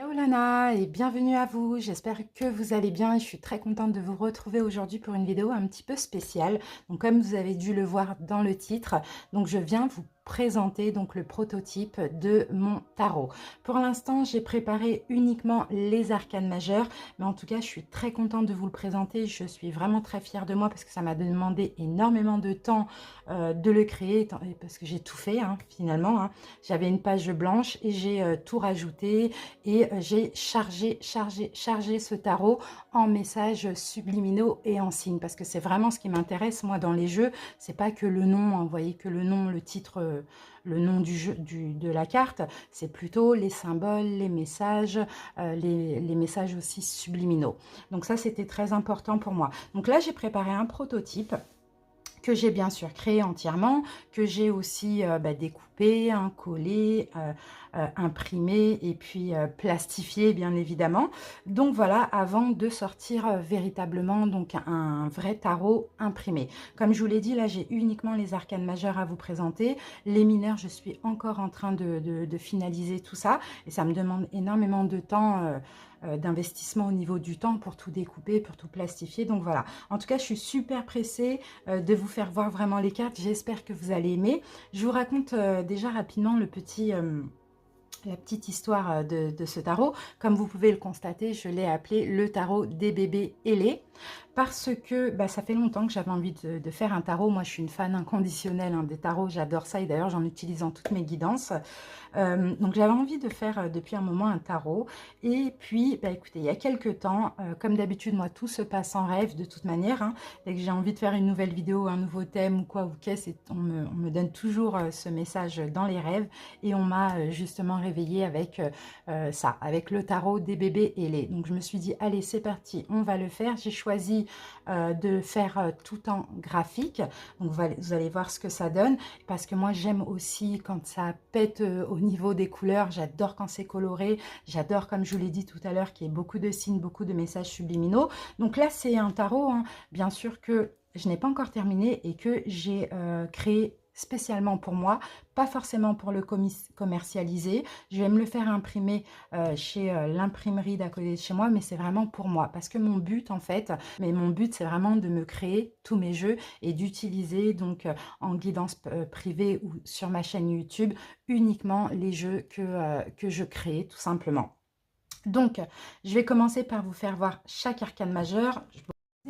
Ciao Lana et bienvenue à vous, j'espère que vous allez bien et je suis très contente de vous retrouver aujourd'hui pour une vidéo un petit peu spéciale. Donc comme vous avez dû le voir dans le titre, donc je viens vous présenter donc le prototype de mon tarot. Pour l'instant j'ai préparé uniquement les arcanes majeures, mais en tout cas je suis très contente de vous le présenter, je suis vraiment très fière de moi parce que ça m'a demandé énormément de temps de le créer, parce que j'ai tout fait finalement, hein. J'avais une page blanche et j'ai tout rajouté et j'ai chargé ce tarot en messages subliminaux et en signes parce que c'est vraiment ce qui m'intéresse moi dans les jeux. C'est pas que le nom, hein, vous voyez que le nom, le titre, le nom du jeu, de la carte, c'est plutôt les symboles, les messages, les messages aussi subliminaux. Donc ça, c'était très important pour moi. Donc là, j'ai préparé un prototype que j'ai bien sûr créé entièrement, que j'ai aussi découpé, collé, imprimé et puis plastifié bien évidemment. Donc voilà, avant de sortir véritablement donc un vrai tarot imprimé. Comme je vous l'ai dit, là j'ai uniquement les arcanes majeures à vous présenter. Les mineurs, je suis encore en train de finaliser tout ça et ça me demande énormément de temps d'investissement au niveau du temps pour tout découper, pour tout plastifier. Donc voilà, en tout cas je suis super pressée de vous faire voir vraiment les cartes. J'espère que vous allez aimer. Je vous raconte déjà rapidement la petite histoire de ce tarot. Comme vous pouvez le constater, je l'ai appelé le tarot des bébés ailés parce que ça fait longtemps que j'avais envie de faire un tarot. Moi, je suis une fan inconditionnelle des tarots. J'adore ça et d'ailleurs, j'en utilise dans toutes mes guidances. Donc, j'avais envie de faire depuis un moment un tarot. Et puis, écoutez, il y a quelques temps, comme d'habitude, moi, tout se passe en rêve de toute manière. Dès que j'ai envie de faire une nouvelle vidéo, un nouveau thème ou quoi ou qu'est-ce, on me donne toujours ce message dans les rêves. Et on m'a justement réveillée avec ça, avec le tarot des bébés ailés. Donc, je me suis dit, allez, c'est parti, on va le faire. J'ai choisi de faire tout en graphique. Donc, vous allez voir ce que ça donne. Parce que moi, j'aime aussi quand ça pète au niveau des couleurs. J'adore quand c'est coloré. J'adore, comme je vous l'ai dit tout à l'heure, qu'il y ait beaucoup de signes, beaucoup de messages subliminaux. Donc là, c'est un tarot. Bien sûr que je n'ai pas encore terminé et que j'ai créé spécialement pour moi, pas forcément pour le commercialiser. Je vais me le faire imprimer chez l'imprimerie d'à côté de chez moi, mais c'est vraiment pour moi. Parce que mon but, en fait, mon but, c'est vraiment de me créer tous mes jeux et d'utiliser donc en guidance privée ou sur ma chaîne YouTube uniquement les jeux que je crée, tout simplement. Donc, je vais commencer par vous faire voir chaque arcane majeur. Je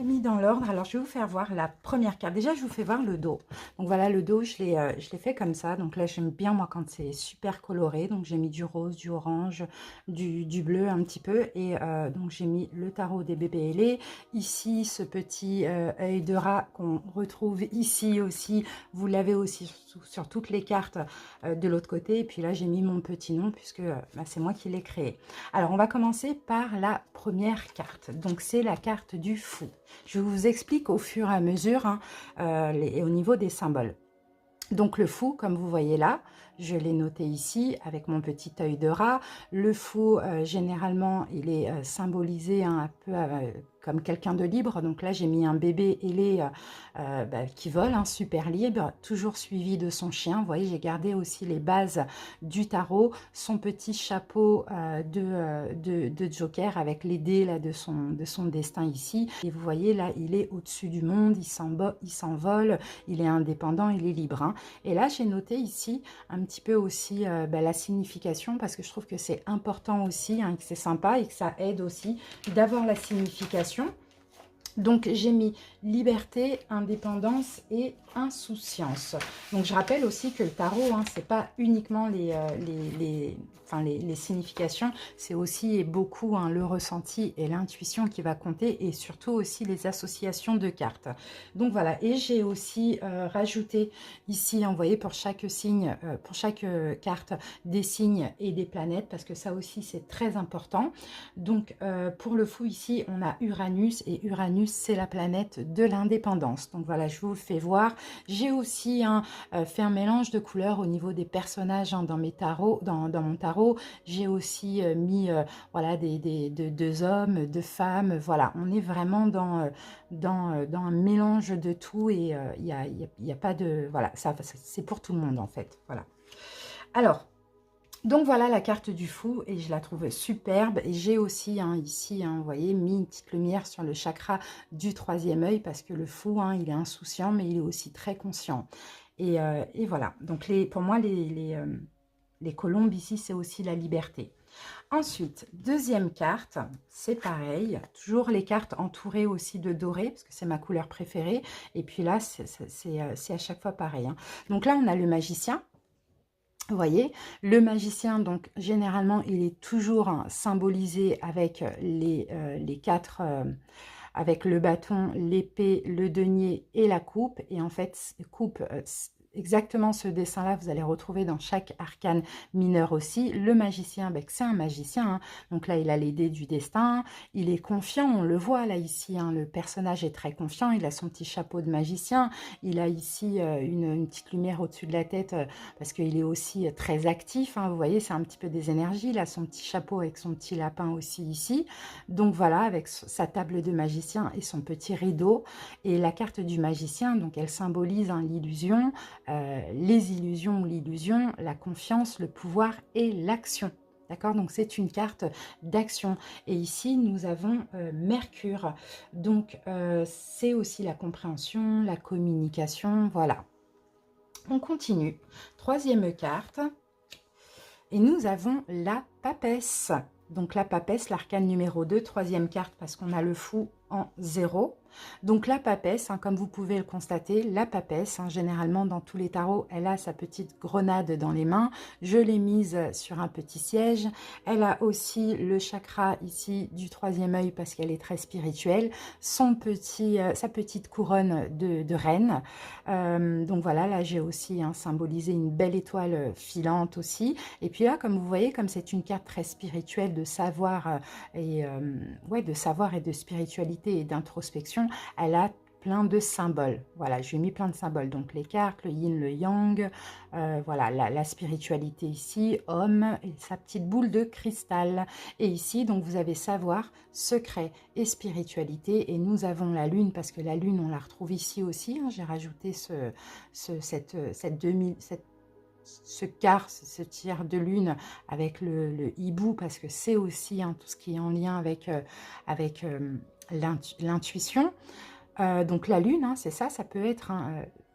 mis dans l'ordre. Alors, je vais vous faire voir la première carte. Déjà, je vous fais voir le dos. Donc, voilà, le dos, je l'ai fait comme ça. Donc là, j'aime bien, moi, quand c'est super coloré. Donc, j'ai mis du rose, du orange, du bleu un petit peu. Et donc, j'ai mis le tarot des bébés ailés. Ici, ce petit œil de rat qu'on retrouve ici aussi. Vous l'avez aussi sur toutes les cartes de l'autre côté. Et puis là, j'ai mis mon petit nom puisque c'est moi qui l'ai créé. Alors, on va commencer par la première carte. Donc, c'est la carte du fou. Je vous explique au fur et à mesure au niveau des symboles. Donc, le fou, comme vous voyez là, je l'ai noté ici avec mon petit œil de rat. Le fou, généralement, il est symbolisé un peu comme quelqu'un de libre. Donc là, j'ai mis un bébé ailé qui vole, super libre, toujours suivi de son chien. Vous voyez, j'ai gardé aussi les bases du tarot, son petit chapeau de Joker avec les dés là, de son destin ici. Et vous voyez, là, il est au-dessus du monde, il s'envole, il est indépendant, il est libre. Et là, j'ai noté ici un petit peu aussi la signification parce que je trouve que c'est important aussi, que c'est sympa et que ça aide aussi d'avoir la signification. Donc, j'ai mis liberté, indépendance et insouciance. Donc, je rappelle aussi que le tarot, c'est pas uniquement les significations, c'est aussi et beaucoup le ressenti et l'intuition qui va compter et surtout aussi les associations de cartes. Donc, voilà. Et j'ai aussi rajouté ici, vous voyez, pour chaque signe, pour chaque carte, des signes et des planètes parce que ça aussi, c'est très important. Donc, pour le fou ici, on a Uranus et Uranus, c'est la planète de l'indépendance. Donc voilà, je vous le fais voir. J'ai aussi fait un mélange de couleurs au niveau des personnages dans mes tarots, dans mon tarot. J'ai aussi mis voilà, deux hommes, deux femmes. Voilà, on est vraiment dans un mélange de tout et il y a pas de... Voilà, ça c'est pour tout le monde en fait. Voilà. Alors, Donc voilà la carte du fou et je la trouve superbe. Et j'ai aussi ici, vous voyez, mis une petite lumière sur le chakra du troisième œil parce que le fou, il est insouciant mais il est aussi très conscient. Et voilà, donc pour moi les colombes ici c'est aussi la liberté. Ensuite, deuxième carte, c'est pareil, toujours les cartes entourées aussi de doré, parce que c'est ma couleur préférée. Et puis là, c'est à chaque fois pareil. Donc là, on a le magicien. Vous voyez, le magicien, donc généralement, il est toujours symbolisé avec les quatre, avec le bâton, l'épée, le denier et la coupe. Et en fait, coupe, exactement ce dessin-là, vous allez retrouver dans chaque arcane mineur aussi. Le magicien, c'est un magicien. Donc là, il a les dés du destin. Il est confiant, on le voit là, ici. Le personnage est très confiant. Il a son petit chapeau de magicien. Il a ici une petite lumière au-dessus de la tête parce qu'il est aussi très actif. Vous voyez, c'est un petit peu des énergies. Il a son petit chapeau avec son petit lapin aussi ici. Donc voilà, avec sa table de magicien et son petit rideau. Et la carte du magicien, donc elle symbolise l'illusion, les illusions ou l'illusion, la confiance, le pouvoir et l'action. D'accord, donc c'est une carte d'action. Et ici, nous avons Mercure. Donc, c'est aussi la compréhension, la communication, voilà. On continue. Troisième carte. Et nous avons la papesse. Donc la papesse, l'arcane numéro 2, troisième carte parce qu'on a le fou en 0. Donc la papesse, comme vous pouvez le constater, la papesse, généralement dans tous les tarots, elle a sa petite grenade dans les mains. Je l'ai mise sur un petit siège. Elle a aussi le chakra ici du troisième œil parce qu'elle est très spirituelle. Sa petite couronne de reine. Donc voilà, là j'ai aussi symbolisé une belle étoile filante aussi. Et puis là, comme vous voyez, comme c'est une carte très spirituelle de savoir de savoir et de spiritualité et d'introspection, elle a plein de symboles. Voilà, j'ai mis plein de symboles. Donc les cartes, le yin, le yang, voilà, la spiritualité ici, homme, et sa petite boule de cristal. Et ici, donc vous avez savoir, secret et spiritualité. Et nous avons la lune, parce que la lune, on la retrouve ici aussi. J'ai rajouté ce quart, ce tiers de lune avec le hibou, parce que c'est aussi tout ce qui est en lien avec l'intuition. Donc la lune, c'est ça, ça peut être...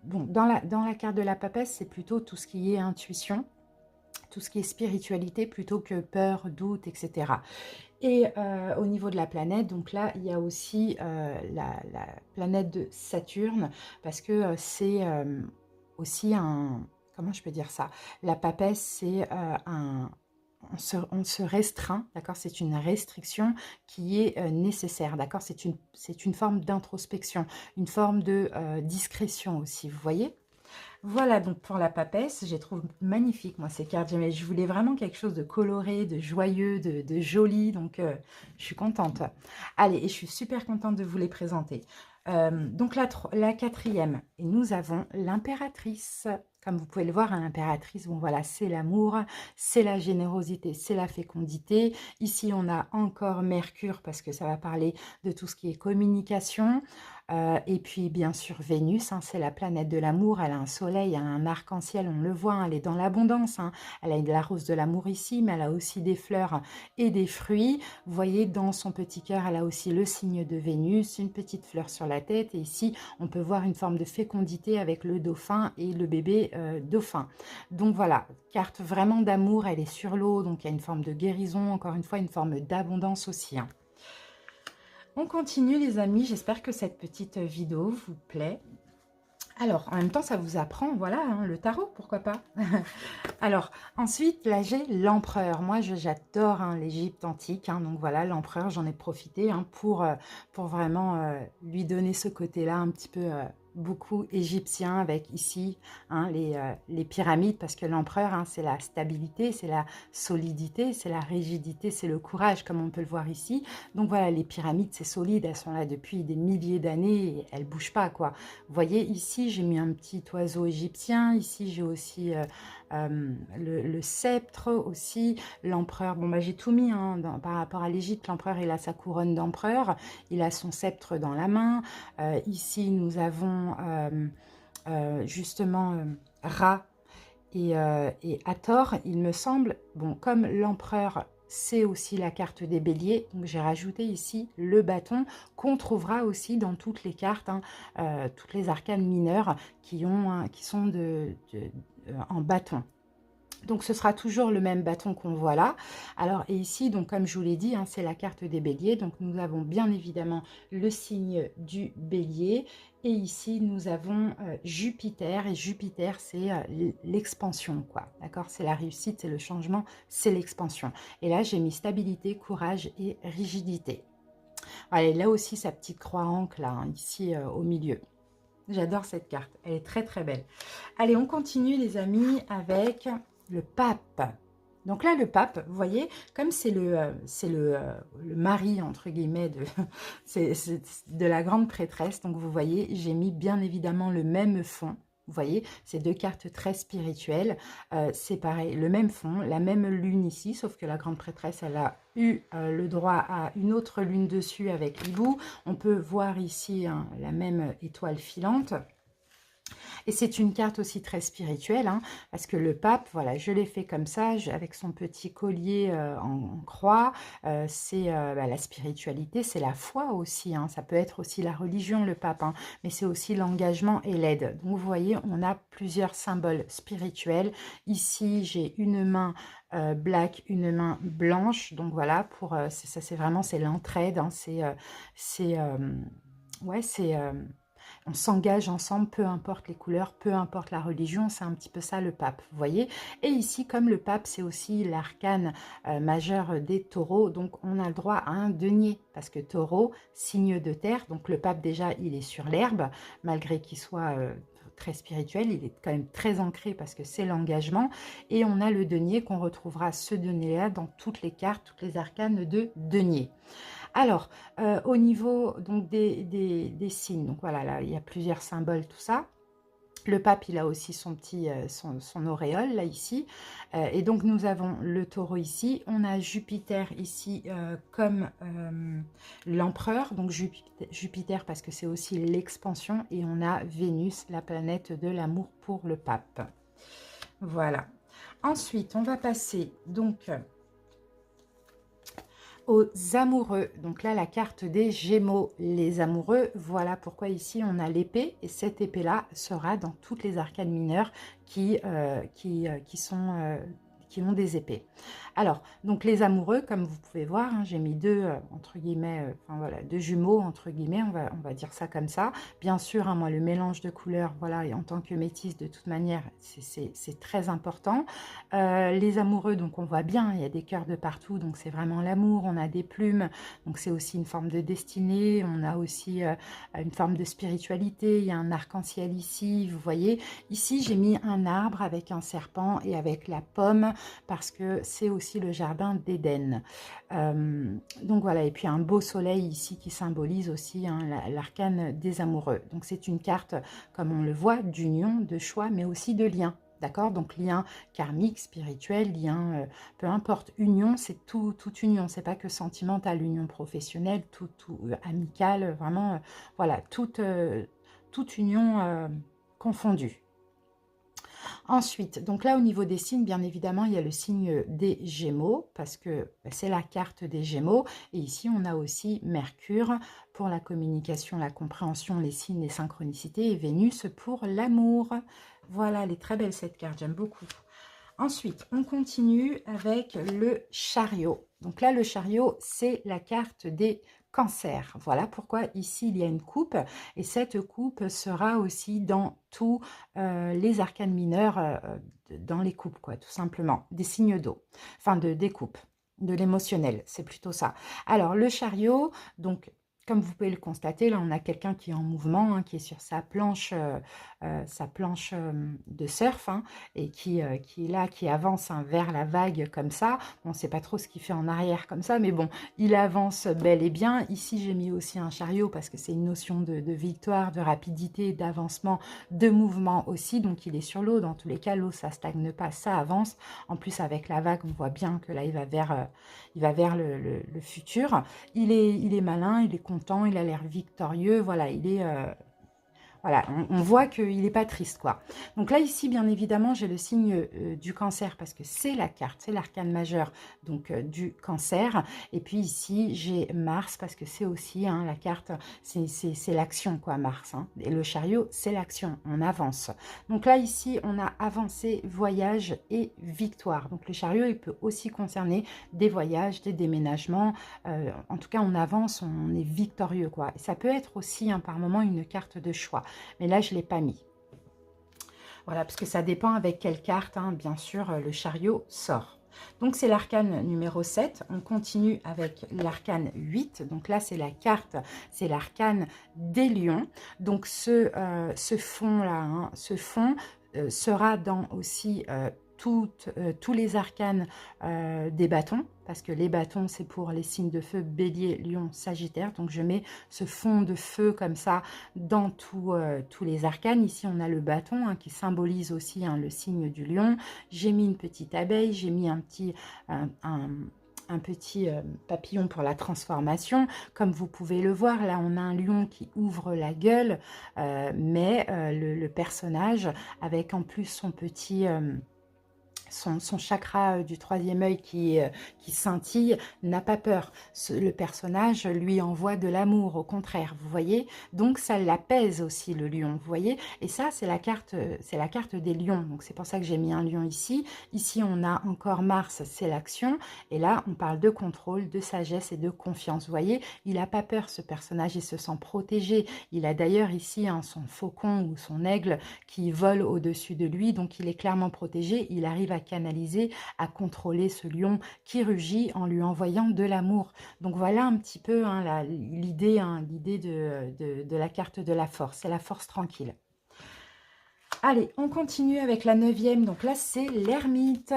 bon, dans la carte de la papesse, c'est plutôt tout ce qui est intuition, tout ce qui est spiritualité, plutôt que peur, doute, etc. Et au niveau de la planète, donc là, il y a aussi la planète de Saturne, parce que c'est aussi comment je peux dire ça? La papesse, c'est on se restreint, d'accord? C'est une restriction qui est nécessaire, d'accord? C'est une forme d'introspection, une forme de discrétion aussi, vous voyez? Voilà donc pour la papesse, je les trouve magnifiques moi ces cartes, mais je voulais vraiment quelque chose de coloré, de joyeux, de joli, donc je suis contente. Allez, et je suis super contente de vous les présenter. Donc la quatrième, et nous avons l'impératrice. Comme vous pouvez le voir, l'impératrice, bon voilà, c'est l'amour, c'est la générosité, c'est la fécondité. Ici, on a encore Mercure parce que ça va parler de tout ce qui est communication. Et puis, bien sûr, Vénus, c'est la planète de l'amour. Elle a un soleil, elle a un arc-en-ciel, on le voit, elle est dans l'abondance. Elle a de la rose de l'amour ici, mais elle a aussi des fleurs et des fruits. Vous voyez, dans son petit cœur, elle a aussi le signe de Vénus, une petite fleur sur la tête. Et ici, on peut voir une forme de fécondité avec le dauphin et le bébé dauphin. Donc voilà, carte vraiment d'amour, elle est sur l'eau, donc il y a une forme de guérison, encore une fois, une forme d'abondance aussi. On continue les amis, j'espère que cette petite vidéo vous plaît. Alors, en même temps, ça vous apprend, voilà, le tarot, pourquoi pas. Alors, ensuite, là, j'ai l'empereur. Moi, j'adore l'Égypte antique, donc voilà, l'empereur, j'en ai profité pour vraiment lui donner ce côté-là un petit peu beaucoup égyptien, avec ici les pyramides, parce que l'empereur, c'est la stabilité, c'est la solidité, c'est la rigidité, c'est le courage, comme on peut le voir ici. Donc voilà, les pyramides, c'est solide, elles sont là depuis des milliers d'années et elles ne bougent pas, quoi. Vous voyez, ici, j'ai mis un petit oiseau égyptien. Ici, j'ai aussi le sceptre aussi. L'empereur, bon, j'ai tout mis par rapport à l'Égypte. L'empereur, il a sa couronne d'empereur. Il a son sceptre dans la main. Ici, nous avons justement Ra. Et Hathor, il me semble, bon, comme l'empereur, c'est aussi la carte des béliers, donc j'ai rajouté ici le bâton qu'on trouvera aussi dans toutes les cartes, hein, toutes les arcanes mineures qui sont en bâton. Donc ce sera toujours le même bâton qu'on voit là. Alors et ici, donc comme je vous l'ai dit, hein, c'est la carte des béliers. Donc nous avons bien évidemment le signe du bélier. Et ici, nous avons Jupiter. Et Jupiter, c'est l'expansion, quoi. D'accord? C'est la réussite, c'est le changement, c'est l'expansion. Et là, j'ai mis stabilité, courage et rigidité. Allez, là aussi, sa petite croix ancre, là, hein, ici au milieu. J'adore cette carte. Elle est très, très belle. Allez, on continue, les amis, avec le pape. Donc là, le pape, vous voyez, comme c'est le mari, entre guillemets, de la grande prêtresse. Donc vous voyez, j'ai mis bien évidemment le même fond. Vous voyez, c'est deux cartes très spirituelles. C'est pareil, le même fond, la même lune ici, sauf que la grande prêtresse, elle a eu le droit à une autre lune dessus avec l'hibou. On peut voir ici hein, la même étoile filante. Et c'est une carte aussi très spirituelle, hein, parce que le pape, voilà, je l'ai fait comme ça, avec son petit collier en croix. C'est la spiritualité, c'est la foi aussi. Hein, ça peut être aussi la religion, le pape, hein, mais c'est aussi l'engagement et l'aide. Donc, vous voyez, on a plusieurs symboles spirituels. Ici, j'ai une main black, une main blanche. Donc, voilà, pour ça, c'est vraiment, c'est l'entraide. Hein, ouais, c'est... on s'engage ensemble, peu importe les couleurs, peu importe la religion, c'est un petit peu ça le pape, vous voyez. Et ici, comme le pape, c'est aussi l'arcane majeur des taureaux, donc on a le droit à un denier, parce que taureau, signe de terre, donc le pape déjà, il est sur l'herbe, malgré qu'il soit très spirituel, il est quand même très ancré parce que c'est l'engagement. Et on a le denier qu'on retrouvera ce denier-là dans toutes les cartes, toutes les arcanes de denier. Alors, au niveau donc, des signes, donc voilà, là, il y a plusieurs symboles, tout ça. Le pape, il a aussi son petit, son auréole, là, ici. Et donc, nous avons le taureau ici. On a Jupiter ici comme l'empereur. Donc, Jupiter parce que c'est aussi l'expansion. Et on a Vénus, la planète de l'amour pour le pape. Voilà. Ensuite, on va passer donc aux amoureux. Donc là, la carte des Gémeaux, les amoureux. Voilà pourquoi ici, on a l'épée. Et cette épée-là sera dans toutes les arcanes mineures qui ont des épées. Alors, donc les amoureux, comme vous pouvez voir, hein, j'ai mis deux, entre guillemets, enfin voilà, deux jumeaux, entre guillemets, on va dire ça comme ça. Bien sûr, hein, moi, le mélange de couleurs, voilà, et en tant que métisse, de toute manière, c'est très important. Les amoureux, donc on voit bien, il y a des cœurs de partout, donc c'est vraiment l'amour, on a des plumes, donc c'est aussi une forme de destinée, on a aussi une forme de spiritualité, il y a un arc-en-ciel ici, vous voyez. Ici, j'ai mis un arbre avec un serpent et avec la pomme, parce que c'est aussi le jardin d'Éden. Donc voilà, et puis un beau soleil ici qui symbolise aussi hein, l'arcane des amoureux. Donc c'est une carte, comme on le voit, d'union, de choix, mais aussi de lien. D'accord? Donc lien karmique, spirituel, lien, peu importe, union, c'est toute union, c'est pas que sentimental, union professionnelle, tout amicale, vraiment, voilà, toute union confondue. Ensuite, donc là au niveau des signes, bien évidemment, il y a le signe des Gémeaux, parce que c'est la carte des Gémeaux. Et ici, on a aussi Mercure pour la communication, la compréhension, les signes, les synchronicités, et Vénus pour l'amour. Voilà, elle est très belle cette carte, j'aime beaucoup. Ensuite, on continue avec le chariot. Donc là, le chariot, c'est la carte des Cancer. Voilà pourquoi ici il y a une coupe et cette coupe sera aussi dans tous les arcanes mineurs, dans les coupes quoi, tout simplement, des signes d'eau, enfin des coupes, de l'émotionnel, c'est plutôt ça. Alors le chariot, donc comme vous pouvez le constater, là on a quelqu'un qui est en mouvement, hein, qui est sur sa planche de surf, hein, et qui est là, qui avance hein, vers la vague comme ça. On ne sait pas trop ce qu'il fait en arrière comme ça, mais bon, il avance bel et bien. Ici, j'ai mis aussi un chariot parce que c'est une notion de victoire, de rapidité, d'avancement, de mouvement aussi. Donc, il est sur l'eau. Dans tous les cas, l'eau, ça stagne pas, ça avance. En plus, avec la vague, on voit bien que là, il va vers le futur. Il est malin, il est content, il a l'air victorieux. Voilà, il est... Voilà, on voit qu'il n'est pas triste, quoi. Donc là, ici, bien évidemment, j'ai le signe du cancer parce que c'est la carte, c'est l'arcane majeur donc du cancer. Et puis ici, j'ai Mars parce que c'est aussi hein, la carte, c'est l'action, quoi, Mars. Hein. Et le chariot, c'est l'action, on avance. Donc là, ici, on a avancé, voyage et victoire. Donc le chariot, il peut aussi concerner des voyages, des déménagements. En tout cas, on avance, on est victorieux, quoi. Et ça peut être aussi, hein, par moment, une carte de choix. Mais là, je ne l'ai pas mis. Voilà, parce que ça dépend avec quelle carte, hein, bien sûr, le chariot sort. Donc, c'est l'arcane numéro 7. On continue avec l'arcane 8. Donc là, c'est la carte, c'est l'arcane des lions. Donc, ce fond-là, hein, ce fond sera dans aussi tous les arcanes des bâtons, parce que les bâtons, c'est pour les signes de feu, bélier, lion, sagittaire. Donc, je mets ce fond de feu comme ça dans tous les arcanes. Ici, on a le bâton hein, qui symbolise aussi hein, le signe du lion. J'ai mis une petite abeille, j'ai mis un petit papillon pour la transformation. Comme vous pouvez le voir, là, on a un lion qui ouvre la gueule, mais le personnage, avec en plus son petit... Son chakra du troisième œil qui scintille, n'a pas peur. Le personnage lui envoie de l'amour, au contraire, vous voyez. Donc, ça l'apaise aussi, le lion, vous voyez. Et ça, c'est la carte des lions. Donc, c'est pour ça que j'ai mis un lion ici. Ici, on a encore Mars, c'est l'action. Et là, on parle de contrôle, de sagesse et de confiance. Vous voyez, il n'a pas peur, ce personnage, il se sent protégé. Il a d'ailleurs ici hein, son faucon ou son aigle qui vole au-dessus de lui. Donc, il est clairement protégé. Il arrive à canaliser, à contrôler ce lion qui rugit en lui envoyant de l'amour. Donc voilà un petit peu hein, l'idée de la carte de la force. C'est la force tranquille. Allez, on continue avec la 9e. Donc là, c'est l'ermite.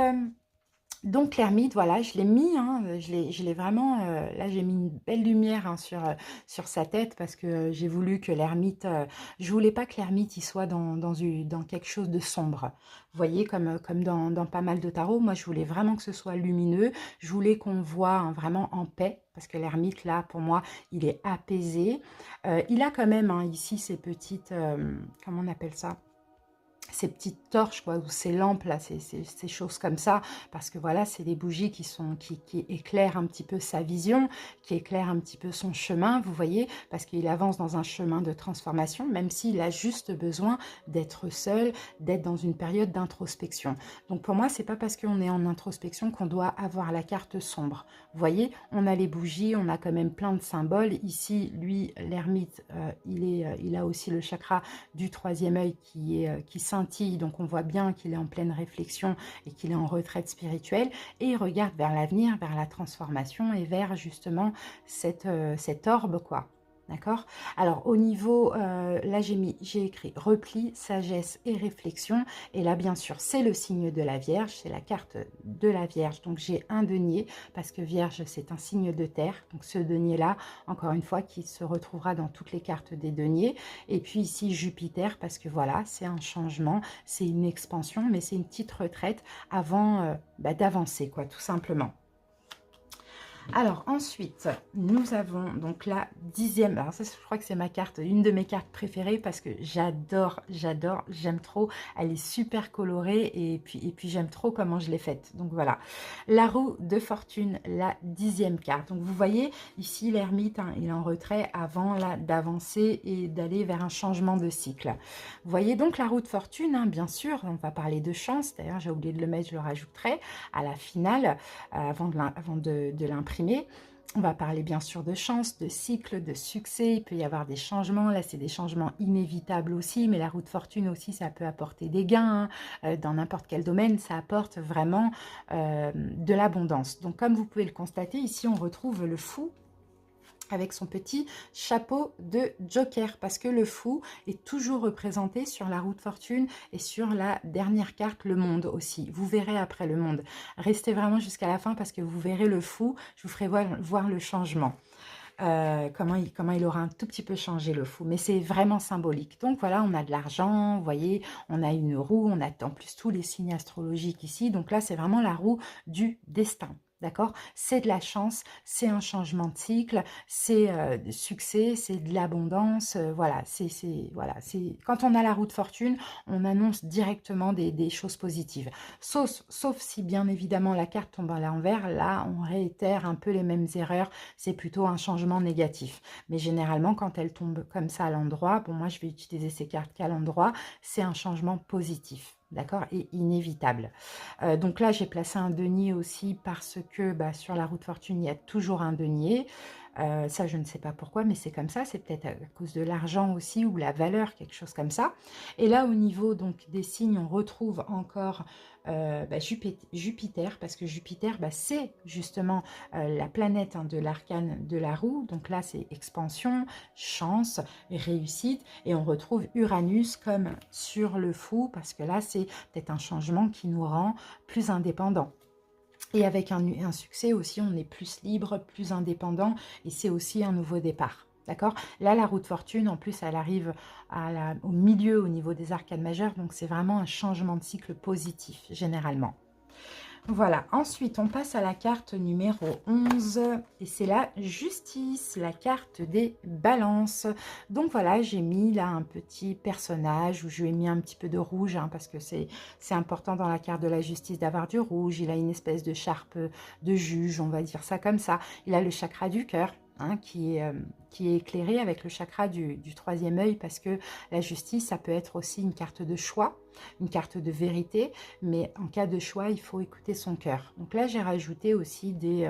Donc l'ermite, voilà, je l'ai mis, hein, je l'ai vraiment, là j'ai mis une belle lumière hein, sur sa tête parce que j'ai voulu que l'ermite, je voulais pas que l'ermite il soit dans quelque chose de sombre. Vous voyez, comme dans pas mal de tarots, moi je voulais vraiment que ce soit lumineux, je voulais qu'on voit hein, vraiment en paix, parce que l'ermite là, pour moi, il est apaisé. Il a quand même hein, ici ces petites, comment on appelle ça ? Ces petites torches quoi, ou ces lampes là, ces choses comme ça, parce que voilà, c'est des bougies qui éclairent un petit peu sa vision, qui éclairent un petit peu son chemin, vous voyez, parce qu'il avance dans un chemin de transformation, même s'il a juste besoin d'être seul, d'être dans une période d'introspection. Donc pour moi, c'est pas parce qu'on est en introspection qu'on doit avoir la carte sombre. Vous voyez, on a les bougies, on a quand même plein de symboles. Ici, lui, l'ermite, il a aussi le chakra du troisième œil qui scintille, donc on voit bien qu'il est en pleine réflexion et qu'il est en retraite spirituelle, et il regarde vers l'avenir, vers la transformation et vers justement cette orbe, quoi. D'accord? Alors, au niveau, là, j'ai écrit repli, sagesse et réflexion. Et là, bien sûr, c'est le signe de la Vierge. C'est la carte de la Vierge. Donc, j'ai un denier parce que Vierge, c'est un signe de terre. Donc, ce denier-là, encore une fois, qui se retrouvera dans toutes les cartes des deniers. Et puis ici, Jupiter, parce que voilà, c'est un changement, c'est une expansion, mais c'est une petite retraite avant d'avancer, quoi, tout simplement. Alors ensuite, nous avons donc la 10e. Alors ça, je crois que c'est ma carte, une de mes cartes préférées parce que j'adore, j'aime trop. Elle est super colorée et puis j'aime trop comment je l'ai faite. Donc voilà, la roue de fortune, la 10e carte. Donc vous voyez ici l'ermite, hein, il est en retrait avant d'avancer et d'aller vers un changement de cycle. Vous voyez donc la roue de fortune, hein, bien sûr, on va parler de chance. D'ailleurs, j'ai oublié de le mettre, je le rajouterai à la finale avant de l'imprimer. On va parler bien sûr de chance, de cycle, de succès. Il peut y avoir des changements. Là, c'est des changements inévitables aussi. Mais la roue de fortune aussi, ça peut apporter des gains. Hein. Dans n'importe quel domaine, ça apporte vraiment de l'abondance. Donc, comme vous pouvez le constater, ici, on retrouve le fou avec son petit chapeau de joker, parce que le fou est toujours représenté sur la roue de fortune et sur la dernière carte, le monde aussi. Vous verrez après le monde. Restez vraiment jusqu'à la fin parce que vous verrez le fou. Je vous ferai voir le changement. Comment il aura un tout petit peu changé le fou, mais c'est vraiment symbolique. Donc voilà, on a de l'argent, vous voyez, on a une roue, on a en plus tous les signes astrologiques ici. Donc là, c'est vraiment la roue du destin. D'accord? C'est de la chance, c'est un changement de cycle, c'est du succès, c'est de l'abondance, voilà, voilà, quand on a la roue de fortune, on annonce directement des choses positives. Sauf si bien évidemment la carte tombe à l'envers, là on réitère un peu les mêmes erreurs, c'est plutôt un changement négatif. Mais généralement quand elle tombe comme ça à l'endroit, bon moi je vais utiliser ces cartes qu'à l'endroit, c'est un changement positif. D'accord? Et inévitable. Donc là, j'ai placé un denier aussi parce que bah, sur la roue de fortune, il y a toujours un denier. Ça, je ne sais pas pourquoi, mais c'est comme ça. C'est peut-être à cause de l'argent aussi ou la valeur, quelque chose comme ça. Et là, au niveau donc des signes, on retrouve encore bah, Jupiter, parce que Jupiter, bah, c'est justement la planète hein, de l'arcane de la roue. Donc là, c'est expansion, chance, réussite. Et on retrouve Uranus comme sur le fou, parce que là, c'est peut-être un changement qui nous rend plus indépendants. Et avec un succès aussi, on est plus libre, plus indépendant, et c'est aussi un nouveau départ. D'accord? Là, la roue de fortune, en plus, elle arrive au milieu, au niveau des arcanes majeures, donc c'est vraiment un changement de cycle positif, généralement. Voilà, ensuite on passe à la carte numéro 11 et c'est la justice, la carte des balances. Donc voilà, j'ai mis là un petit personnage où je lui ai mis un petit peu de rouge hein, parce que c'est important dans la carte de la justice d'avoir du rouge. Il a une espèce de charpe de juge, on va dire ça comme ça. Il a le chakra du cœur. Hein, qui est éclairé avec le chakra du troisième œil parce que la justice, ça peut être aussi une carte de choix, une carte de vérité, mais en cas de choix, il faut écouter son cœur. Donc là, j'ai rajouté aussi des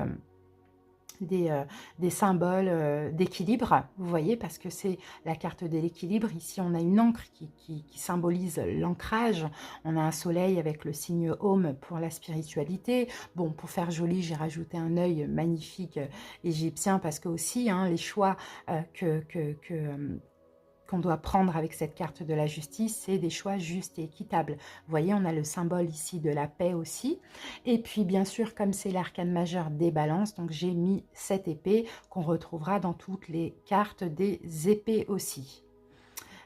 symboles d'équilibre, vous voyez, parce que c'est la carte de l'équilibre. Ici, on a une encre qui symbolise l'ancrage. On a un soleil avec le signe Aume pour la spiritualité. Bon, pour faire joli, j'ai rajouté un œil magnifique égyptien parce que aussi, hein, les choix qu'on doit prendre avec cette carte de la justice, c'est des choix justes et équitables. Vous voyez, on a le symbole ici de la paix aussi. Et puis, bien sûr, comme c'est l'arcane majeur des balances, donc j'ai mis cette épée qu'on retrouvera dans toutes les cartes des épées aussi.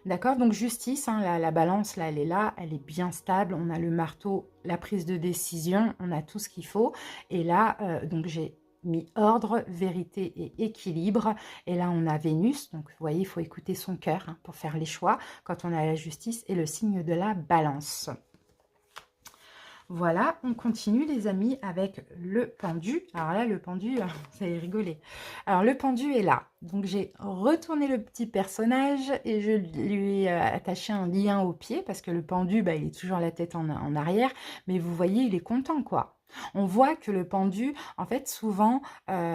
D'accord, donc justice, hein, la balance, là, elle est bien stable. On a le marteau, la prise de décision, on a tout ce qu'il faut. Et là, donc j'ai mis ordre, vérité et équilibre. Et là, on a Vénus. Donc, vous voyez, il faut écouter son cœur hein, pour faire les choix quand on a la justice et le signe de la balance. Voilà, on continue les amis avec le pendu. Alors là, le pendu, vous allez rigoler. Alors le pendu est là. Donc j'ai retourné le petit personnage et je lui ai attaché un lien au pied parce que le pendu, bah, il est toujours la tête en arrière. Mais vous voyez, il est content quoi. On voit que le pendu, en fait, souvent,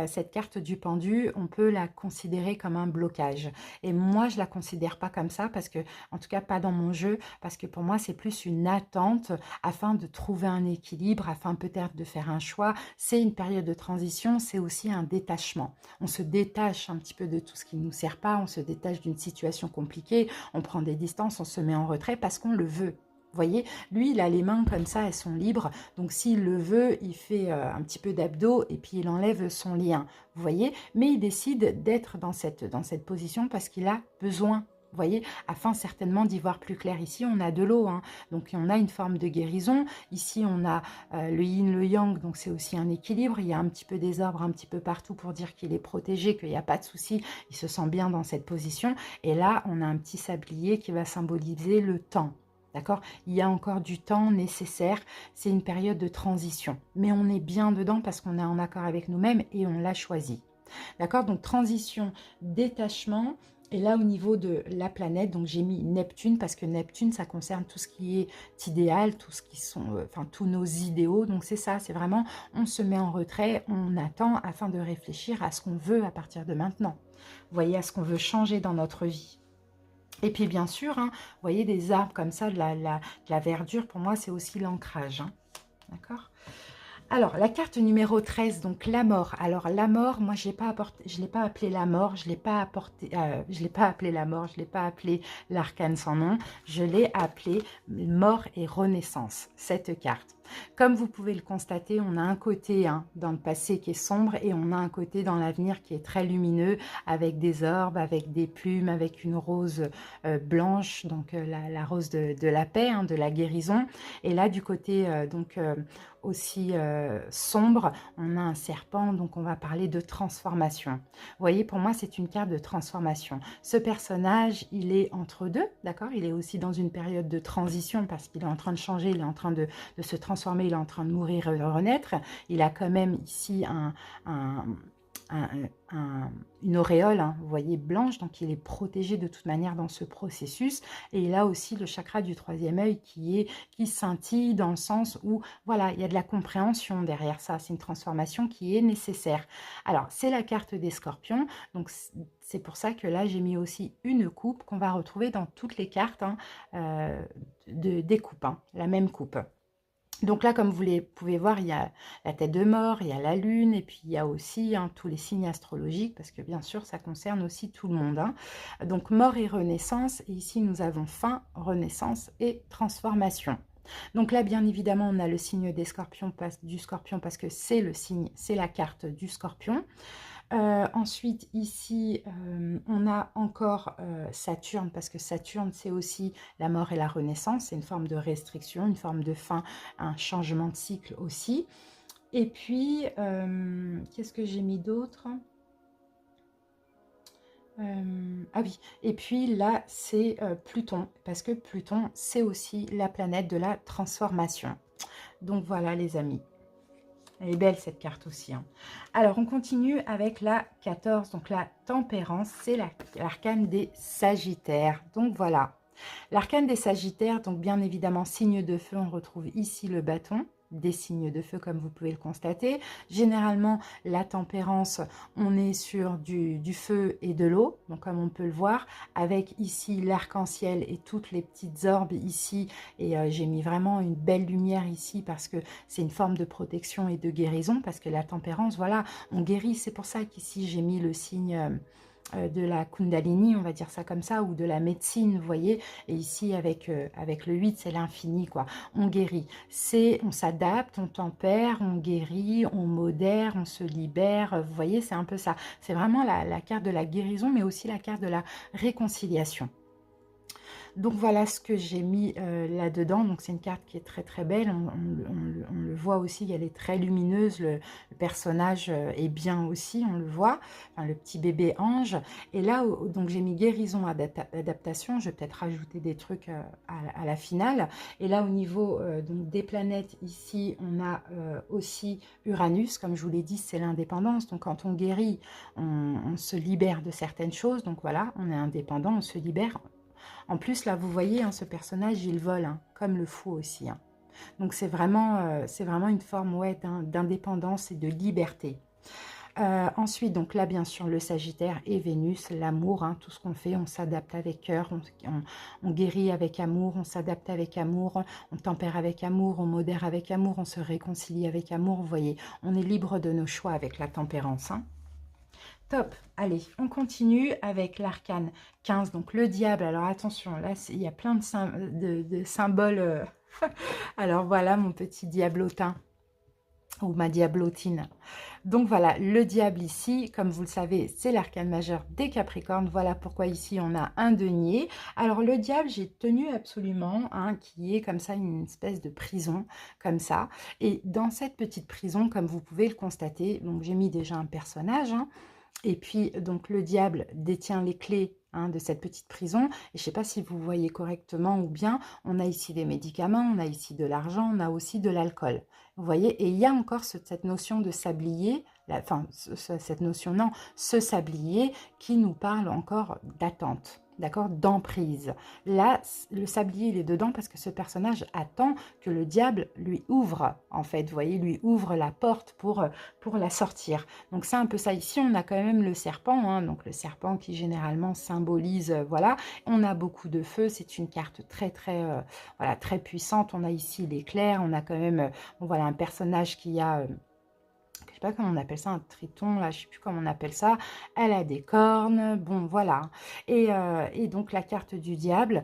cette carte du pendu, on peut la considérer comme un blocage. Et moi, je la considère pas comme ça parce que, en tout cas, pas dans mon jeu, parce que pour moi, c'est plus une attente afin de trouver un équilibre, afin peut-être de faire un choix. C'est une période de transition, c'est aussi un détachement. On se détache un petit peu de tout ce qui ne nous sert pas, on se détache d'une situation compliquée, on prend des distances, on se met en retrait parce qu'on le veut. Vous voyez, lui, il a les mains comme ça, elles sont libres. Donc, s'il le veut, il fait un petit peu d'abdos et puis il enlève son lien. Vous voyez, mais il décide d'être dans cette position parce qu'il a besoin. Vous voyez, afin certainement d'y voir plus clair. Ici, on a de l'eau, hein, donc on a une forme de guérison. Ici, on a le yin, le yang, donc c'est aussi un équilibre. Il y a un petit peu des arbres un petit peu partout pour dire qu'il est protégé, qu'il n'y a pas de souci. Il se sent bien dans cette position. Et là, on a un petit sablier qui va symboliser le temps. D'accord? Il y a encore du temps nécessaire, c'est une période de transition. Mais on est bien dedans parce qu'on est en accord avec nous-mêmes et on l'a choisi. D'accord? Donc transition, détachement. Et là, au niveau de la planète, donc j'ai mis Neptune parce que Neptune, ça concerne tout ce qui est idéal, tout ce qui sont, tous nos idéaux. Donc c'est ça, c'est vraiment, on se met en retrait, on attend afin de réfléchir à ce qu'on veut à partir de maintenant. Vous voyez, à ce qu'on veut changer dans notre vie. Et puis bien sûr, hein, vous voyez des arbres comme ça, de la verdure, pour moi c'est aussi l'ancrage. Hein. D'accord? Alors, la carte numéro 13, donc la mort. Alors, la mort, moi, je ne l'ai pas appelée la mort, je ne l'ai pas appelé la mort, je ne l'ai pas appelé l'arcane sans nom, je l'ai appelée mort et renaissance, cette carte. Comme vous pouvez le constater, on a un côté dans le passé qui est sombre et on a un côté dans l'avenir qui est très lumineux, avec des orbes, avec des plumes, avec une rose blanche, donc la rose de la paix, de la guérison. Et là, du côté aussi sombre, on a un serpent, donc on va parler de transformation. Vous voyez, pour moi, c'est une carte de transformation. Ce personnage, il est entre deux, d'accord? Il est aussi dans une période de transition parce qu'il est en train de changer, il est en train de se transformer, il est en train de mourir et de renaître. Il a quand même ici une auréole, vous voyez, blanche, donc il est protégé de toute manière dans ce processus. Et il a aussi le chakra du troisième œil qui scintille dans le sens où, voilà, il y a de la compréhension derrière ça. C'est une transformation qui est nécessaire. Alors, c'est la carte des scorpions, donc c'est pour ça que là, j'ai mis aussi une coupe qu'on va retrouver dans toutes les cartes des coupes, la même coupe. Donc là, comme vous pouvez voir, il y a la tête de mort, il y a la lune, et puis il y a aussi tous les signes astrologiques, parce que bien sûr, ça concerne aussi tout le monde. Donc mort et renaissance, et ici nous avons fin, renaissance et transformation. Donc là, bien évidemment, on a le signe des scorpions, du scorpion, parce que c'est le signe, c'est la carte du scorpion. Ensuite, ici, on a encore Saturne, parce que Saturne, c'est aussi la mort et la renaissance. C'est une forme de restriction, une forme de fin, un changement de cycle aussi. Et puis, qu'est-ce que j'ai mis d'autre ? Ah oui, et puis là, c'est Pluton, parce que Pluton, c'est aussi la planète de la transformation. Donc voilà, les amis. Elle est belle cette carte aussi. Alors, on continue avec la 14, donc la tempérance, c'est l'arcane des Sagittaires. Donc voilà, l'arcane des Sagittaires, donc bien évidemment, signe de feu, on retrouve ici le bâton, des signes de feu comme vous pouvez le constater. Généralement, la tempérance, on est sur du feu et de l'eau, donc comme on peut le voir, avec ici l'arc-en-ciel et toutes les petites orbes ici, et j'ai mis vraiment une belle lumière ici parce que c'est une forme de protection et de guérison, parce que la tempérance, voilà, on guérit. C'est pour ça qu'ici j'ai mis le signe de la Kundalini, on va dire ça comme ça, ou de la médecine, vous voyez. Et ici, avec le 8, c'est l'infini, quoi. On guérit. On s'adapte, on tempère, on guérit, on modère, on se libère. Vous voyez, c'est un peu ça. C'est vraiment la carte de la guérison, mais aussi la carte de la réconciliation. Donc voilà ce que j'ai mis là-dedans. Donc c'est une carte qui est très très belle. On le voit aussi, elle est très lumineuse. Le personnage est bien aussi, on le voit. Enfin, le petit bébé ange. Et là, donc j'ai mis guérison, adaptation. Je vais peut-être rajouter des trucs à la finale. Et là, au niveau donc des planètes, ici, on a aussi Uranus. Comme je vous l'ai dit, c'est l'indépendance. Donc quand on guérit, on se libère de certaines choses. Donc voilà, on est indépendant, on se libère. En plus, là, vous voyez, ce personnage, il vole, comme le fou aussi. Donc, c'est vraiment une forme d'indépendance et de liberté. Ensuite, donc là, bien sûr, le Sagittaire et Vénus, l'amour, tout ce qu'on fait, on s'adapte avec cœur, on guérit avec amour, on s'adapte avec amour, on tempère avec amour, on modère avec amour, on se réconcilie avec amour. Vous voyez, on est libre de nos choix avec la tempérance. Top, allez, on continue avec l'arcane 15, donc le diable. Alors attention, là, il y a plein de symboles. Alors voilà mon petit diablotin ou ma diablotine. Donc voilà, le diable ici, comme vous le savez, c'est l'arcane majeur des Capricornes. Voilà pourquoi ici on a un denier. Alors le diable, j'ai tenu absolument qui est comme ça une espèce de prison, comme ça. Et dans cette petite prison, comme vous pouvez le constater, donc j'ai mis déjà un personnage, et puis, donc, le diable détient les clés de cette petite prison. Et je ne sais pas si vous voyez correctement ou bien, on a ici des médicaments, on a ici de l'argent, on a aussi de l'alcool. Vous voyez, et il y a encore cette notion de sablier, cette notion, non, ce sablier qui nous parle encore d'attente. D'accord, d'emprise. Là, le sablier, il est dedans parce que ce personnage attend que le diable lui ouvre, en fait, vous voyez, lui ouvre la porte pour la sortir. Donc, c'est un peu ça. Ici, on a quand même le serpent, donc le serpent qui généralement symbolise, voilà. On a beaucoup de feu, c'est une carte très, très, voilà, très puissante. On a ici l'éclair, on a quand même, voilà, un personnage qui a... je sais pas comment on appelle ça, un triton, là, je sais plus comment on appelle ça. Elle a des cornes, bon, voilà. Et donc, la carte du diable,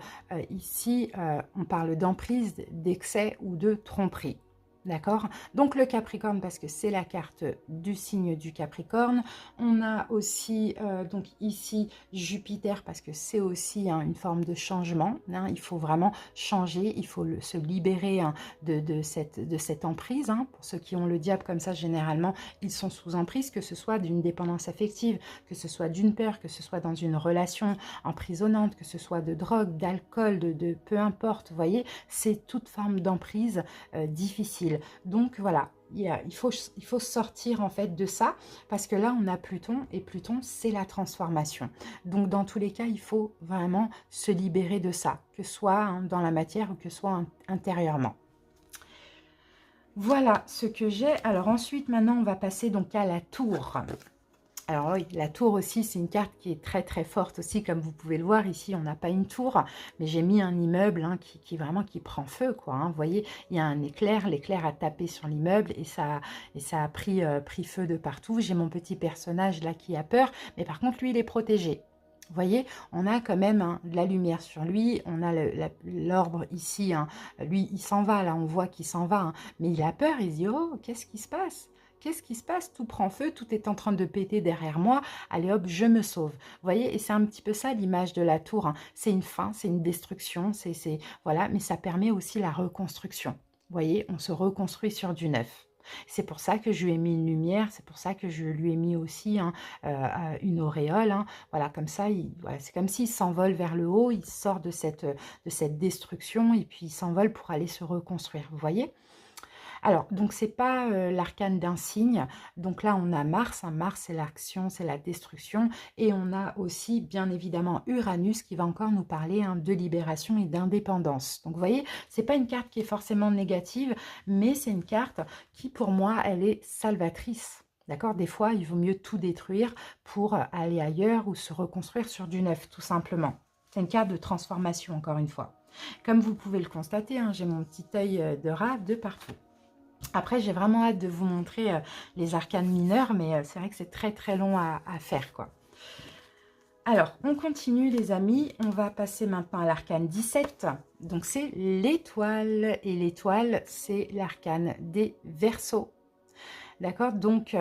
ici, on parle d'emprise, d'excès ou de tromperie. D'accord? Donc le Capricorne, parce que c'est la carte du signe du Capricorne. On a aussi, donc ici, Jupiter, parce que c'est aussi hein, une forme de changement. Hein. Il faut vraiment changer, il faut se libérer hein, de cette emprise. Hein. Pour ceux qui ont le diable comme ça, généralement, ils sont sous emprise, que ce soit d'une dépendance affective, que ce soit d'une peur, que ce soit dans une relation emprisonnante, que ce soit de drogue, d'alcool, de peu importe, vous voyez, c'est toute forme d'emprise difficile. Donc voilà, il faut sortir en fait de ça parce que là on a Pluton et Pluton c'est la transformation. Donc dans tous les cas il faut vraiment se libérer de ça, que ce soit hein, dans la matière ou que ce soit intérieurement. Voilà ce que j'ai. Alors ensuite maintenant on va passer donc à la tour. Alors oui, la tour aussi, c'est une carte qui est très très forte aussi, comme vous pouvez le voir. Ici, on n'a pas une tour, mais j'ai mis un immeuble hein, qui vraiment qui prend feu, quoi. Hein. Vous voyez, il y a un éclair, l'éclair a tapé sur l'immeuble et ça a pris feu de partout. J'ai mon petit personnage là qui a peur, mais par contre, lui, il est protégé. Vous voyez, on a quand même hein, de la lumière sur lui, on a l'orbe ici, hein. Lui, il s'en va, là, on voit qu'il s'en va, hein. Mais il a peur, il se dit, oh, qu'est-ce qui se passe? Qu'est-ce qui se passe? Tout prend feu, tout est en train de péter derrière moi. Allez hop, je me sauve. Vous voyez, et c'est un petit peu ça l'image de la tour. Hein. C'est une fin, c'est une destruction, voilà, mais ça permet aussi la reconstruction. Vous voyez, on se reconstruit sur du neuf. C'est pour ça que je lui ai mis une lumière, c'est pour ça que je lui ai mis aussi hein, une auréole. Hein. Voilà, comme ça, voilà, c'est comme s'il s'envole vers le haut, il sort de cette destruction et puis il s'envole pour aller se reconstruire. Vous voyez? Alors, donc, c'est pas l'arcane d'un signe. Donc là, on a Mars. Hein. Mars, c'est l'action, c'est la destruction. Et on a aussi, bien évidemment, Uranus qui va encore nous parler hein, de libération et d'indépendance. Donc, vous voyez, c'est pas une carte qui est forcément négative, mais c'est une carte qui, pour moi, elle est salvatrice. D'accord? Des fois, il vaut mieux tout détruire pour aller ailleurs ou se reconstruire sur du neuf, tout simplement. C'est une carte de transformation, encore une fois. Comme vous pouvez le constater, hein, j'ai mon petit œil de rat de partout. Après, j'ai vraiment hâte de vous montrer les arcanes mineurs, mais c'est vrai que c'est très très long à faire, quoi. Alors, on continue les amis, on va passer maintenant à l'arcane 17. Donc c'est l'étoile, et l'étoile, c'est l'arcane des Verseaux. D'accord? Donc,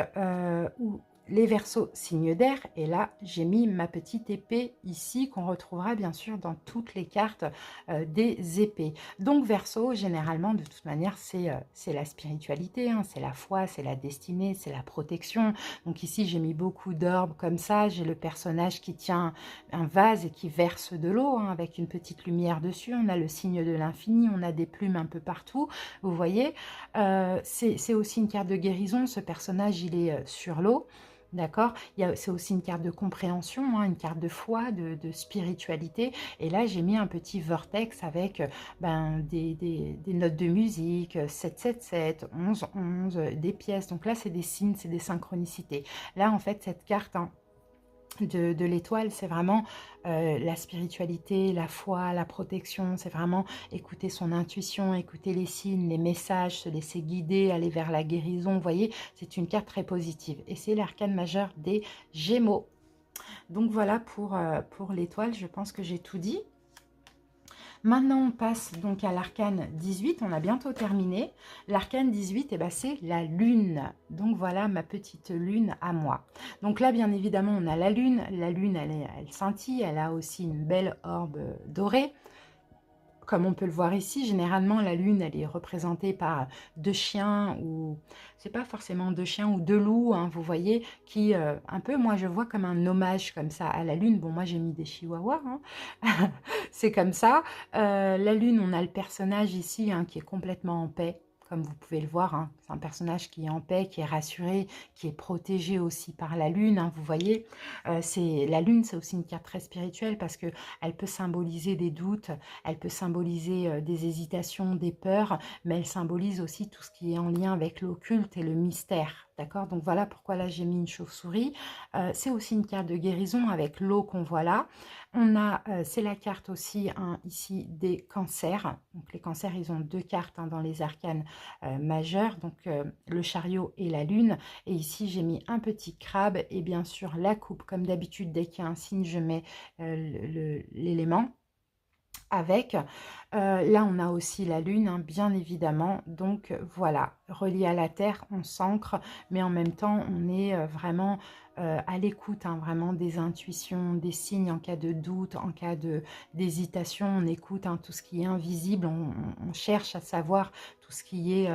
les Verseaux, signe d'air, et là, j'ai mis ma petite épée ici, qu'on retrouvera bien sûr dans toutes les cartes des épées. Donc, Verseau, généralement, de toute manière, c'est la spiritualité, hein, c'est la foi, c'est la destinée, c'est la protection. Donc ici, j'ai mis beaucoup d'orbes comme ça, j'ai le personnage qui tient un vase et qui verse de l'eau, hein, avec une petite lumière dessus, on a le signe de l'infini, on a des plumes un peu partout, vous voyez. C'est aussi une carte de guérison, ce personnage, il est sur l'eau. D'accord? C'est aussi une carte de compréhension, hein, une carte de foi, de spiritualité. Et là, j'ai mis un petit vortex avec des notes de musique, 777, 1111, des pièces. Donc là, c'est des signes, c'est des synchronicités. Là, en fait, cette carte... Hein, de l'étoile, c'est vraiment la spiritualité, la foi, la protection, c'est vraiment écouter son intuition, écouter les signes, les messages, se laisser guider, aller vers la guérison, vous voyez, c'est une carte très positive et c'est l'arcane majeur des Gémeaux. Donc voilà pour l'étoile, je pense que j'ai tout dit. Maintenant, on passe donc à l'arcane 18. On a bientôt terminé. L'arcane 18, eh ben, c'est la lune. Donc, voilà ma petite lune à moi. Donc là, bien évidemment, on a la lune. La lune, elle scintille. Elle a aussi une belle orbe dorée. Comme on peut le voir ici, généralement, la lune, elle est représentée par deux chiens ou... C'est pas forcément deux chiens ou deux loups, hein, vous voyez, qui, un peu, moi, je vois comme un hommage comme ça à la lune. Bon, moi, j'ai mis des chihuahuas, hein. C'est comme ça. La lune, on a le personnage ici hein, qui est complètement en paix. Comme vous pouvez le voir, hein, c'est un personnage qui est en paix, qui est rassuré, qui est protégé aussi par la lune. Hein, vous voyez, la lune, c'est aussi une carte très spirituelle parce que elle peut symboliser des doutes, elle peut symboliser des hésitations, des peurs, mais elle symbolise aussi tout ce qui est en lien avec l'occulte et le mystère. D'accord? Donc voilà pourquoi là j'ai mis une chauve-souris. C'est aussi une carte de guérison avec l'eau qu'on voit là. On a, c'est la carte aussi hein, ici des cancers. Donc les cancers, ils ont deux cartes hein, dans les arcanes majeurs, donc le chariot et la lune. Et ici, j'ai mis un petit crabe et bien sûr la coupe. Comme d'habitude, dès qu'il y a un signe, je mets l'élément. avec. Là, on a aussi la lune, hein, bien évidemment. Donc, voilà, relié à la Terre, on s'ancre, mais en même temps, on est vraiment à l'écoute, hein, vraiment des intuitions, des signes en cas de doute, en cas d'hésitation. On écoute, hein, tout ce qui est invisible, on cherche à savoir tout ce qui est...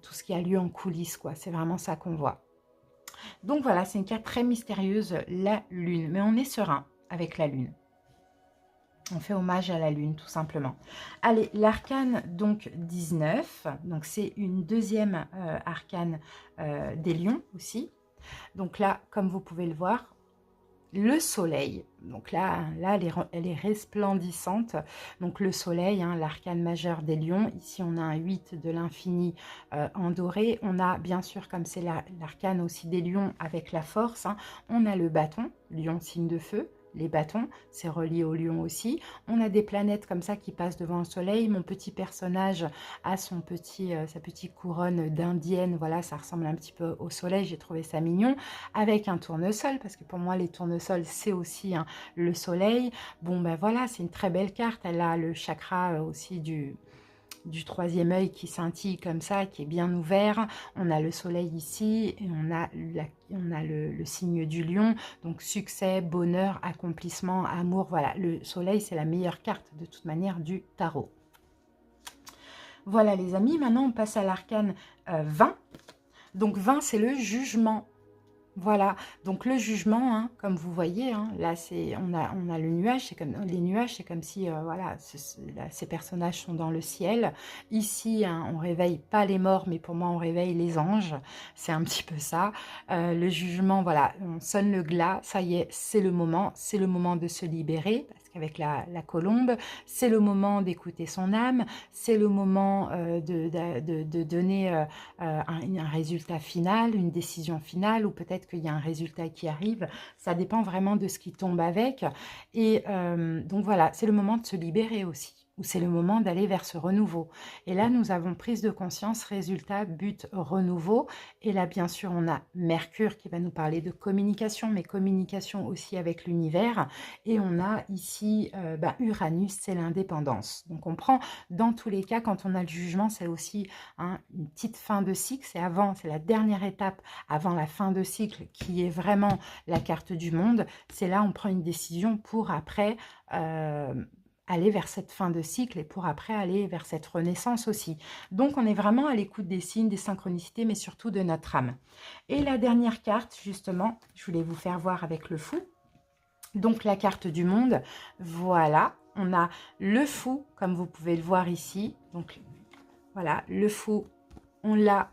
tout ce qui a lieu en coulisses, quoi. C'est vraiment ça qu'on voit. Donc voilà, c'est une carte très mystérieuse, la lune. Mais on est serein avec la lune. On fait hommage à la lune, tout simplement. Allez, l'arcane, donc 19. Donc c'est une deuxième arcane des lions aussi. Donc là, comme vous pouvez le voir, le soleil. Donc là elle est resplendissante. Donc le soleil, hein, l'arcane majeur des lions. Ici, on a un 8 de l'infini en doré. On a, bien sûr, comme c'est l'arcane aussi des lions avec la force, hein, on a le bâton, lion signe de feu. Les bâtons, c'est relié au lion aussi. On a des planètes comme ça qui passent devant le soleil. Mon petit personnage a sa petite couronne d'indienne. Voilà, ça ressemble un petit peu au soleil. J'ai trouvé ça mignon. Avec un tournesol, parce que pour moi, les tournesols, c'est aussi, hein, le soleil. Bon, ben voilà, c'est une très belle carte. Elle a le chakra aussi du troisième œil qui scintille comme ça, qui est bien ouvert. On a le soleil ici et on a le signe du lion. Donc succès, bonheur, accomplissement, amour. Voilà, le soleil, c'est la meilleure carte de toute manière du tarot. Voilà les amis, maintenant on passe à l'arcane 20. Donc 20, c'est le jugement. Voilà, donc le jugement, hein, comme vous voyez, hein, là on a le nuage, c'est comme les nuages, c'est comme si voilà, là, ces personnages sont dans le ciel. Ici, hein, on réveille pas les morts, mais pour moi on réveille les anges. C'est un petit peu ça. Le jugement, voilà, on sonne le glas, ça y est, c'est le moment de se libérer, parce qu'avec la colombe, c'est le moment d'écouter son âme, c'est le moment de donner un résultat final, une décision finale, ou peut-être qu'il y a un résultat qui arrive. Ça dépend vraiment de ce qui tombe avec. Et donc voilà, c'est le moment de se libérer aussi, ou c'est le moment d'aller vers ce renouveau. Et là, nous avons prise de conscience, résultat, but, renouveau. Et là, bien sûr, on a Mercure qui va nous parler de communication, mais communication aussi avec l'univers. Et on a ici Uranus, c'est l'indépendance. Donc on prend, dans tous les cas, quand on a le jugement, c'est aussi, hein, une petite fin de cycle. C'est la dernière étape avant la fin de cycle qui est vraiment la carte du monde. C'est là on prend une décision pour après aller vers cette fin de cycle et pour après aller vers cette renaissance aussi. Donc on est vraiment à l'écoute des signes, des synchronicités, mais surtout de notre âme. Et la dernière carte, justement, je voulais vous faire voir avec le fou. Donc la carte du monde, voilà, on a le fou, comme vous pouvez le voir ici. Donc voilà, le fou, on l'a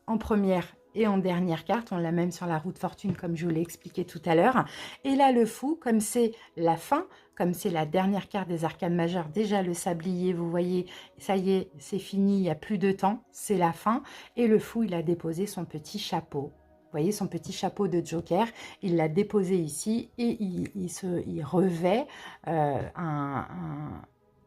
en première et en dernière carte, on l'a même sur la roue de fortune comme je vous l'ai expliqué tout à l'heure. Et là, le fou, comme c'est la fin, comme c'est la dernière carte des arcanes majeures, déjà le sablier, vous voyez, ça y est, c'est fini, il n'y a plus de temps, c'est la fin. Et le fou, il a déposé son petit chapeau. Vous voyez, son petit chapeau de joker, il l'a déposé ici et il revêt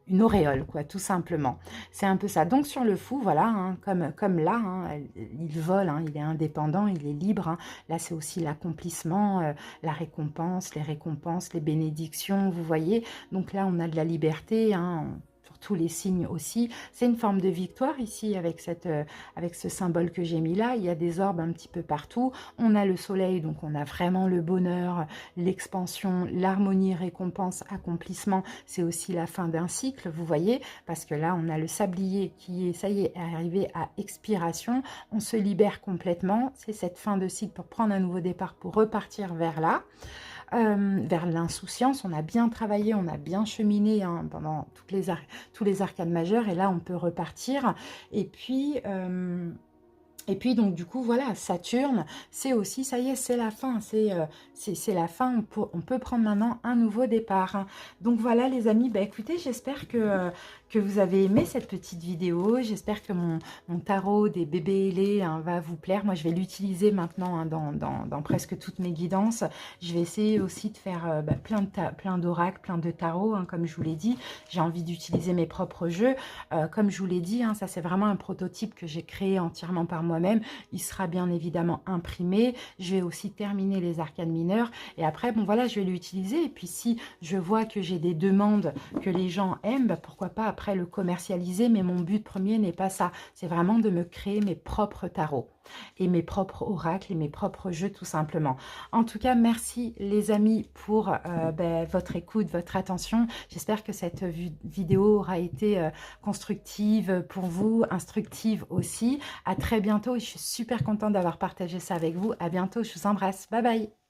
une auréole, quoi, tout simplement. C'est un peu ça. Donc sur le fou, voilà, hein, comme là, hein, il vole, hein, il est indépendant, il est libre. Hein. Là, c'est aussi l'accomplissement, la récompense, les bénédictions, vous voyez. Donc là, on a de la liberté, hein, sur tous les signes aussi. C'est une forme de victoire ici avec ce symbole que j'ai mis là. Il y a des orbes un petit peu partout. On a le soleil, donc on a vraiment le bonheur, l'expansion, l'harmonie, récompense, accomplissement. C'est aussi la fin d'un cycle, vous voyez, parce que là, on a le sablier qui est, ça y est, arrivé à expiration. On se libère complètement. C'est cette fin de cycle pour prendre un nouveau départ, pour repartir vers là. Vers l'insouciance, on a bien travaillé, on a bien cheminé, hein, pendant tous les arcanes majeurs, et là on peut repartir. Et puis donc du coup voilà, Saturne, c'est aussi, ça y est, c'est la fin, c'est la fin, on peut prendre maintenant un nouveau départ. Hein. Donc voilà les amis, bah écoutez, j'espère que vous avez aimé cette petite vidéo, j'espère que mon tarot des bébés ailés, hein, va vous plaire. Moi je vais l'utiliser maintenant, hein, dans presque toutes mes guidances. Je vais essayer aussi de faire plein d'oracles, plein de tarots, hein, comme je vous l'ai dit. J'ai envie d'utiliser mes propres jeux. Comme je vous l'ai dit, hein, ça c'est vraiment un prototype que j'ai créé entièrement par moi moi-même. Il sera bien évidemment imprimé. Je vais aussi terminer les arcanes mineures. Et après, bon voilà, je vais l'utiliser. Et puis si je vois que j'ai des demandes que les gens aiment, bah, pourquoi pas après le commercialiser. Mais mon but premier n'est pas ça. C'est vraiment de me créer mes propres tarots et mes propres oracles et mes propres jeux tout simplement. En tout cas, merci les amis pour votre écoute, votre attention. J'espère que cette vidéo aura été constructive pour vous, instructive aussi. À très bientôt et je suis super contente d'avoir partagé ça avec vous. À bientôt, je vous embrasse. Bye bye.